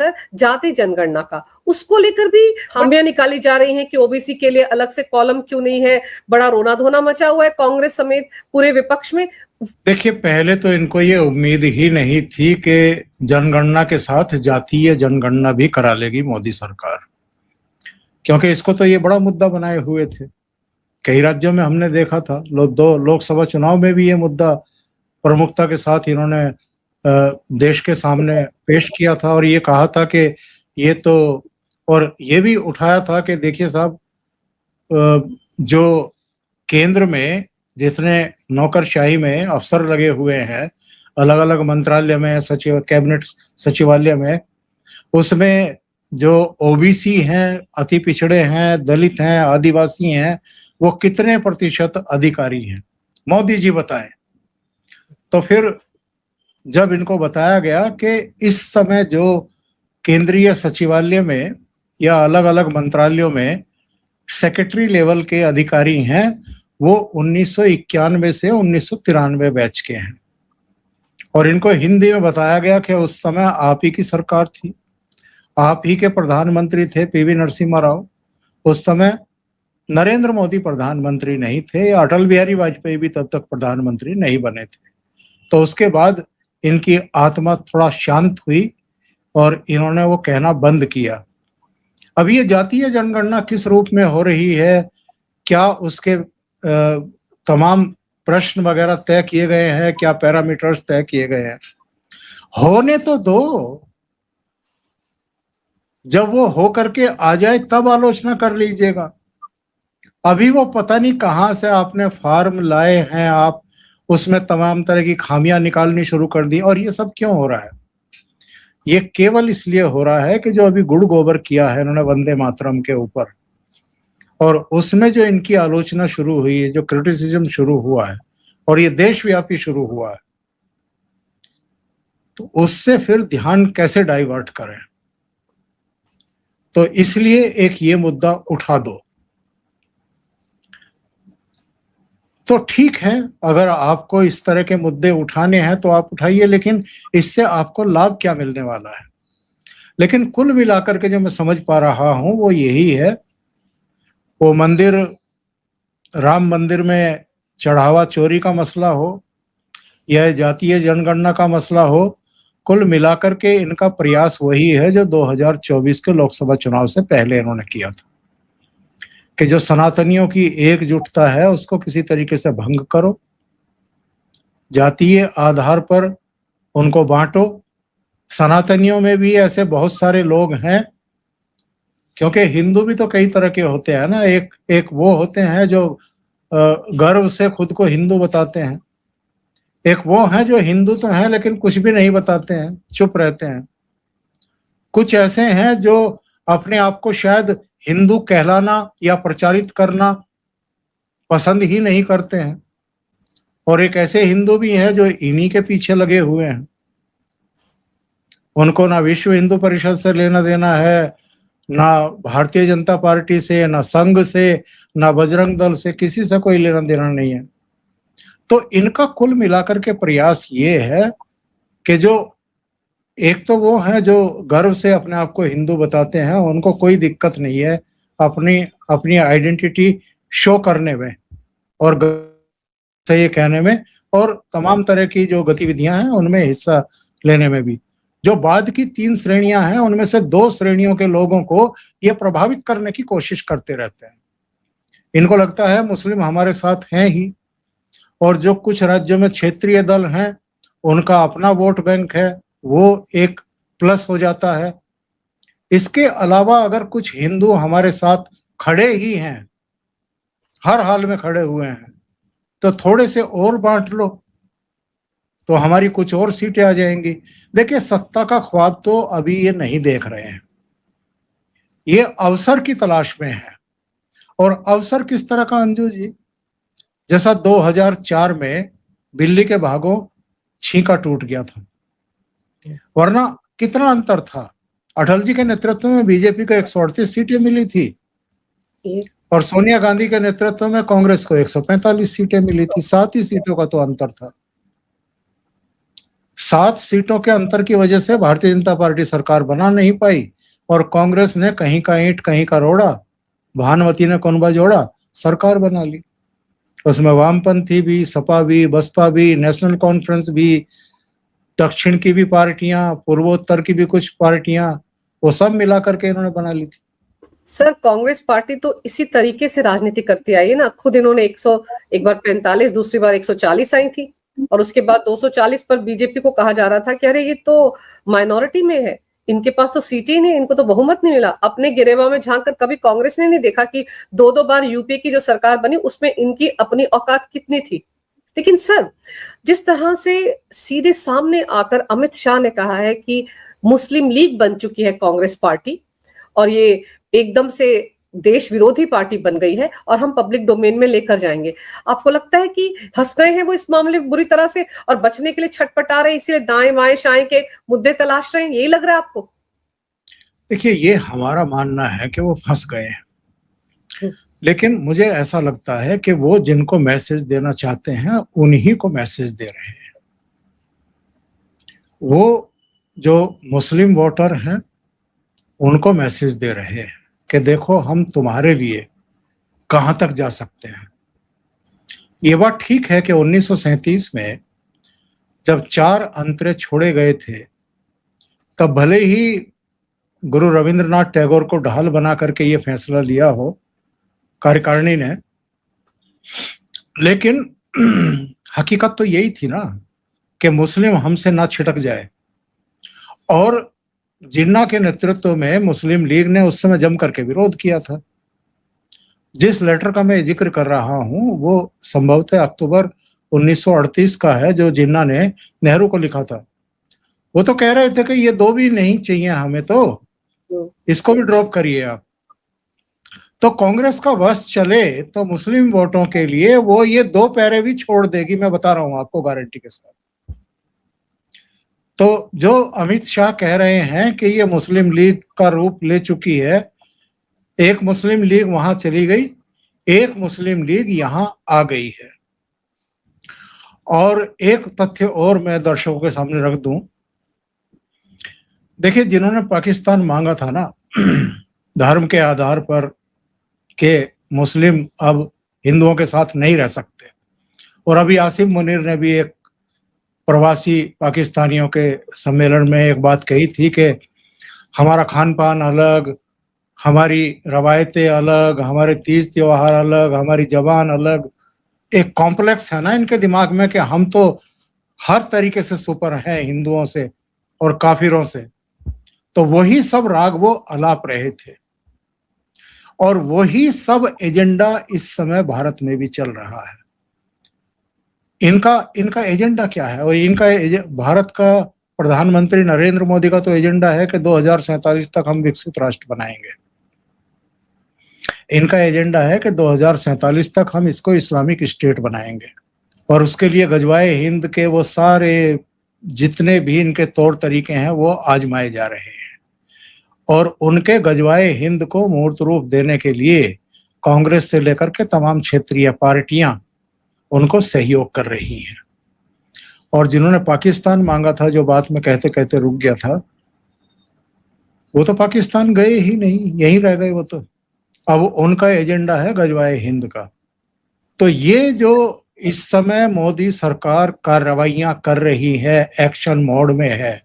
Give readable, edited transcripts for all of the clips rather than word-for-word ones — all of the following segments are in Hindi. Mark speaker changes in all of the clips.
Speaker 1: सर जाति जनगणना का, उसको लेकर भी खामियां निकाली जा रही हैं कि ओबीसी के लिए अलग से कॉलम क्यों नहीं है। बड़ा रोना धोना मचा हुआ है कांग्रेस समेत पूरे विपक्ष में।
Speaker 2: देखिए, पहले तो इनको ये उम्मीद ही नहीं थी कि जनगणना के साथ जातीय जनगणना भी करा लेगी मोदी सरकार, क्योंकि इसको तो ये बड़ा मुद्दा बनाए हुए थे। कई राज्यों में हमने देखा था, दो लोकसभा चुनाव में भी ये मुद्दा प्रमुखता के साथ इन्होंने देश के सामने पेश किया था और ये कहा था कि ये तो, और ये भी उठाया था कि देखिए साहब, जो केंद्र में जितने नौकरशाही में अफसर लगे हुए हैं अलग अलग मंत्रालय में, सचिव कैबिनेट सचिवालय में, उसमें जो ओबीसी हैं, अति पिछड़े हैं, दलित हैं, आदिवासी हैं, वो कितने प्रतिशत अधिकारी हैं, मोदी जी बताएं। तो फिर जब इनको बताया गया कि इस समय जो केंद्रीय सचिवालय में या अलग अलग मंत्रालयों में सेक्रेटरी लेवल के अधिकारी हैं, वो 1991 से 1993 बैच के हैं, और इनको हिंदी में बताया गया कि उस समय आप ही की सरकार थी, आप ही के प्रधानमंत्री थे पीवी नरसिम्हा राव। उस समय नरेंद्र मोदी प्रधानमंत्री नहीं थे, अटल बिहारी वाजपेयी भी तब तक प्रधानमंत्री नहीं बने थे। तो उसके बाद इनकी आत्मा थोड़ा शांत हुई और इन्होंने वो कहना बंद किया। अब ये जातीय जनगणना किस रूप में हो रही है, क्या उसके तमाम प्रश्न वगैरह तय किए गए हैं, क्या पैरामीटर्स तय किए गए हैं, होने तो दो। जब वो हो करके आ जाए तब आलोचना कर लीजिएगा। अभी वो पता नहीं कहां से आपने फॉर्म लाए हैं, आप उसमें तमाम तरह की खामियां निकालनी शुरू कर दी। और ये सब क्यों हो रहा है? ये केवल इसलिए हो रहा है कि जो अभी गुड़ गोबर किया है इन्होंने वंदे मातरम के ऊपर, और उसमें जो इनकी आलोचना शुरू हुई है, जो क्रिटिसिज्म शुरू हुआ है, और ये देशव्यापी शुरू हुआ है, तो उससे फिर ध्यान कैसे डाइवर्ट करें। तो इसलिए एक ये मुद्दा उठा दो। तो ठीक है, अगर आपको इस तरह के मुद्दे उठाने हैं तो आप उठाइए, लेकिन इससे आपको लाभ क्या मिलने वाला है? लेकिन कुल मिलाकर के जो मैं समझ पा रहा हूं वो यही है, वो मंदिर, राम मंदिर में चढ़ावा चोरी का मसला हो या जातीय जनगणना का मसला हो, कुल मिलाकर के इनका प्रयास वही है जो 2024 के लोकसभा चुनाव से पहले इन्होंने किया था, कि जो सनातनियों की एकजुटता है उसको किसी तरीके से भंग करो, जातीय आधार पर उनको बांटो। सनातनियों में भी ऐसे बहुत सारे लोग हैं, क्योंकि हिंदू भी तो कई तरह के होते हैं ना। एक वो होते हैं जो गर्व से खुद को हिंदू बताते हैं, एक वो हैं जो हिंदू तो हैं लेकिन कुछ भी नहीं बताते हैं, चुप रहते हैं। कुछ ऐसे हैं जो अपने आप को शायद हिंदू कहलाना या प्रचारित करना पसंद ही नहीं करते हैं, और एक ऐसे हिंदू भी हैं जो इन्हीं के पीछे लगे हुए हैं। उनको ना विश्व हिंदू परिषद से लेना देना है, ना भारतीय जनता पार्टी से, ना संघ से, ना बजरंग दल से, किसी से कोई लेना देना नहीं है। तो इनका कुल मिलाकर के प्रयास ये है कि जो एक तो वो हैं जो गर्व से अपने आप को हिंदू बताते हैं, उनको कोई दिक्कत नहीं है अपनी अपनी आइडेंटिटी शो करने में और से ये कहने में, और तमाम तरह की जो गतिविधियां हैं उनमें हिस्सा लेने में भी। जो बाद की 3 श्रेणियां हैं उनमें से 2 श्रेणियों के लोगों को ये प्रभावित करने की कोशिश करते रहते हैं। इनको लगता है मुस्लिम हमारे साथ हैं ही, और जो कुछ राज्यों में क्षेत्रीय दल हैं उनका अपना वोट बैंक है, वो एक प्लस हो जाता है। इसके अलावा अगर कुछ हिंदू हमारे साथ खड़े ही हैं, हर हाल में खड़े हुए हैं, तो थोड़े से और बांट लो तो हमारी कुछ और सीटें आ जाएंगी। देखिए, सत्ता का ख्वाब तो अभी ये नहीं देख रहे हैं, ये अवसर की तलाश में है। और अवसर किस तरह का अंजू जी? जैसा 2004 में दिल्ली के भागों छींका टूट गया था, वरना कितना अंतर था। अटल जी के नेतृत्व में बीजेपी को 138 सीटें मिली थी और सोनिया गांधी के नेतृत्व में कांग्रेस को 145 सीटें मिली थी। 7 ही सीटों का तो अंतर था। 7 सीटों के अंतर की वजह से भारतीय जनता पार्टी सरकार बना नहीं पाई और कांग्रेस ने कहीं का ईंट कहीं का रोड़ा, भानुमति ने कुनबा जोड़ा, सरकार बना ली। उसमें वामपंथी भी, सपा भी, बसपा भी, नेशनल कॉन्फ्रेंस भी, दक्षिण की भी पार्टियां, पूर्वोत्तर की भी कुछ पार्टियां, वो सब मिलाकर के इन्होंने बना ली थी।
Speaker 1: सर कांग्रेस पार्टी तो इसी तरीके से राजनीति करती आई है ना। खुद इन्होंने 100, एक बार 45, दूसरी बार 140 आई थी और उसके बाद 240 पर बीजेपी को कहा जा रहा था कि अरे ये तो माइनॉरिटी में है, इनके पास तो सीटें ही नहीं, इनको तो बहुमत नहीं मिला। अपने गिरेबा में झांक कर कभी कांग्रेस ने नहीं देखा कि 2-2 बार यूपीए की जो सरकार बनी उसमें इनकी अपनी औकात कितनी थी। लेकिन सर जिस तरह से सीधे सामने आकर अमित शाह ने कहा है कि मुस्लिम लीग बन चुकी है कांग्रेस पार्टी और ये एकदम से देश विरोधी पार्टी बन गई है और हम पब्लिक डोमेन में लेकर जाएंगे, आपको लगता है कि फंस गए हैं वो इस मामले में बुरी तरह से और बचने के लिए छटपटा रहे हैं, इसलिए दाएं बाएं शाएं के मुद्दे तलाश रहे हैं, यही लग रहा है आपको?
Speaker 2: देखिए, ये हमारा मानना है कि वो फंस गए हैं, लेकिन मुझे ऐसा लगता है कि वो जिनको मैसेज देना चाहते हैं उन्हीं को मैसेज दे रहे हैं। वो जो मुस्लिम वोटर हैं उनको मैसेज दे रहे हैं कि देखो हम तुम्हारे लिए कहां तक जा सकते हैं। ये बात ठीक है कि 1937 में जब 4 अंतरे छोड़े गए थे तब भले ही गुरु रविंद्रनाथ टैगोर को ढाल बना करके ये फैसला लिया हो कार्यकारिणी ने, लेकिन हकीकत तो यही थी ना कि मुस्लिम हमसे ना छिटक जाए। और जिन्ना के नेतृत्व में मुस्लिम लीग ने उस समय जम करके विरोध किया था। जिस लेटर का मैं जिक्र कर रहा हूं वो संभवतः अक्टूबर 1938 का है, जो जिन्ना ने नेहरू को लिखा था। वो तो कह रहे थे कि ये 2 भी नहीं चाहिए हमें, तो इसको भी ड्रॉप करिए आप। तो कांग्रेस का बस चले तो मुस्लिम वोटों के लिए वो ये 2 पैरे भी छोड़ देगी, मैं बता रहा हूं आपको गारंटी के साथ। तो जो अमित शाह कह रहे हैं कि ये मुस्लिम लीग का रूप ले चुकी है, एक मुस्लिम लीग वहां चली गई, एक मुस्लिम लीग यहां आ गई है। और एक तथ्य और मैं दर्शकों के सामने रख दूं, देखिए जिन्होंने पाकिस्तान मांगा था ना धर्म के आधार पर कि मुस्लिम अब हिंदुओं के साथ नहीं रह सकते, और अभी आसिम मुनीर ने भी एक प्रवासी पाकिस्तानियों के सम्मेलन में एक बात कही थी कि हमारा खान पान अलग, हमारी रवायतें अलग, हमारे तीज त्योहार अलग, हमारी जबान अलग। एक कॉम्प्लेक्स है ना इनके दिमाग में कि हम तो हर तरीके से सुपर हैं हिंदुओं से और काफिरों से। तो वही सब राग वो अलाप रहे थे और वही सब एजेंडा इस समय भारत में भी चल रहा है। इनका एजेंडा क्या है? और भारत का प्रधानमंत्री नरेंद्र मोदी का तो एजेंडा है कि 2047 तक हम विकसित राष्ट्र बनाएंगे। इनका एजेंडा है कि 2047 तक हम इसको इस्लामिक स्टेट बनाएंगे और उसके लिए गजवाए हिंद के वो सारे जितने भी इनके तौर तरीके हैं वो आजमाए जा रहे हैं। और उनके गजवाए हिंद को मूर्त रूप देने के लिए कांग्रेस से लेकर के तमाम क्षेत्रीय पार्टियां उनको सहयोग कर रही हैं। और जिन्होंने पाकिस्तान मांगा था, जो बात में कहते कहते रुक गया था, वो तो पाकिस्तान गए ही नहीं, यहीं रह गए वो तो। अब उनका एजेंडा है गजवाए हिंद का। तो ये जो इस समय मोदी सरकार कार्रवाइयां कर रही है, एक्शन मोड में है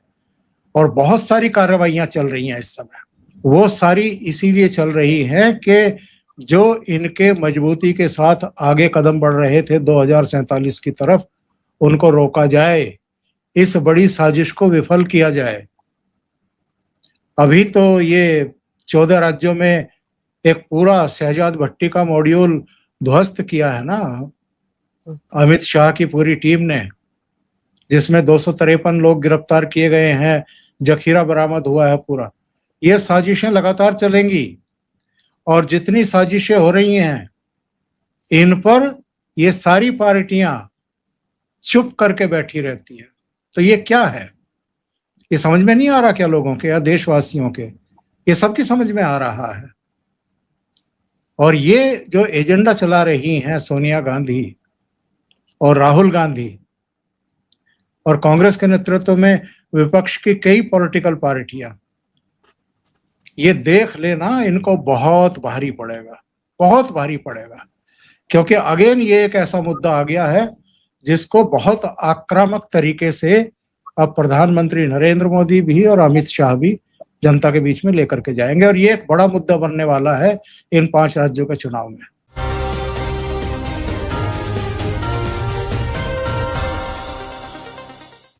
Speaker 2: और बहुत सारी कार्रवाइयां चल रही हैं इस समय, वो सारी इसीलिए चल रही हैं कि जो इनके मजबूती के साथ आगे कदम बढ़ रहे थे 2047 की तरफ, उनको रोका जाए, इस बड़ी साजिश को विफल किया जाए। अभी तो ये 14 राज्यों में एक पूरा शहजाद भट्टी का मॉड्यूल ध्वस्त किया है ना अमित शाह की पूरी टीम ने, जिसमें 253 लोग गिरफ्तार किए गए हैं, जखीरा बरामद हुआ है पूरा। ये साजिशें लगातार चलेंगी और जितनी साजिशें हो रही हैं इन पर ये सारी पार्टियां चुप करके बैठी रहती हैं। तो ये क्या है? ये समझ में नहीं आ रहा क्या लोगों के या देशवासियों के? ये सबकी समझ में आ रहा है। और ये जो एजेंडा चला रही हैं सोनिया गांधी और राहुल गांधी, और कांग्रेस के नेतृत्व में विपक्ष की कई पॉलिटिकल पार्टियां, ये देख लेना इनको बहुत भारी पड़ेगा, बहुत भारी पड़ेगा, क्योंकि अगेन ये एक ऐसा मुद्दा आ गया है जिसको बहुत आक्रामक तरीके से अब प्रधानमंत्री नरेंद्र मोदी भी और अमित शाह भी जनता के बीच में लेकर के जाएंगे, और ये एक बड़ा मुद्दा बनने वाला है इन 5 राज्यों के चुनाव में।